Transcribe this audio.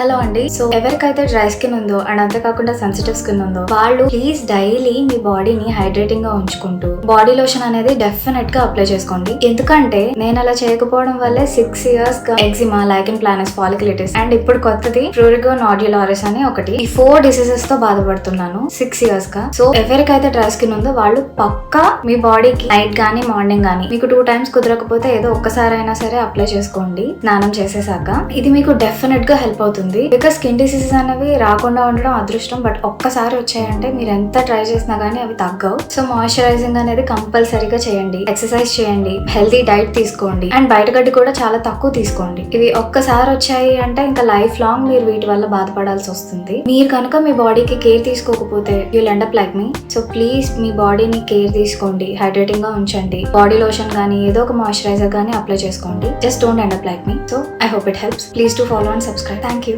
Hello అండి. So ఎవరికైతే dry skin ఉందో అండ్ అంతేకాకుండా సెన్సిటివ్ స్కిన్ ఉందో వాళ్ళు ప్లీజ్ డైలీ మీ బాడీని హైడ్రేటింగ్ గా ఉంచుకుంటూ బాడీ లోషన్ అనేది డెఫినెట్ గా అప్లై చేసుకోండి. ఎందుకంటే నేను అలా చేయకపోవడం వల్లే 6 years గా ఎగ్జిమా, లైకెన్ ప్లానస్, ఫాలిక్యులిటిస్ అండ్ ఇప్పుడు కొత్తది ప్రూరిగో నోడ్యులారిస్ అని ఒకటి, ఈ 4 డిసీజెస్ తో బాధపడుతున్నాను 6 years గా. సో ఎవరికైతే డ్రై స్కిన్ ఉందో వాళ్ళు పక్కా మీ బాడీకి నైట్ గానీ మార్నింగ్ గానీ మీకు 2 times కుదరకపోతే ఏదో ఒక్కసారైనా సరే అప్లై చేసుకోండి స్నానం చేసేసాక. ఇది మీకు డెఫినెట్ గా హెల్ప్ అవుతుంది. బికాస్ స్కిన్ డిసీజెస్ అనేవి రాకుండా ఉండడం అదృష్టం, బట్ ఒక్కసారి వచ్చాయంటే మీరు ఎంత ట్రై చేసినా గానీ అవి తగ్గవు. సో మాయిశ్చరైజింగ్ అనేది కంపల్సరీగా చేయండి, ఎక్సర్సైజ్ చేయండి, హెల్తీ డైట్ తీసుకోండి అండ్ బయట గడ్డి కూడా చాలా తక్కువ తీసుకోండి. ఇవి ఒక్కసారి వచ్చాయి అంటే ఇంకా లైఫ్ లాంగ్ మీరు వీటి వల్ల బాధపడాల్సి వస్తుంది. మీరు కనుక మీ బాడీకి కేర్ తీసుకోకపోతే you'll end up like me. So please మీ బాడీని కేర్ తీసుకోండి, హైడ్రేటింగ్ గా ఉంచండి, బాడీ లోషన్ గానీ ఏదో ఒక మాయిశ్చరైజర్ గానీ అప్లై చేసుకోండి. Just don't end up like me. So I hope it helps. Please to follow and subscribe. Thank you.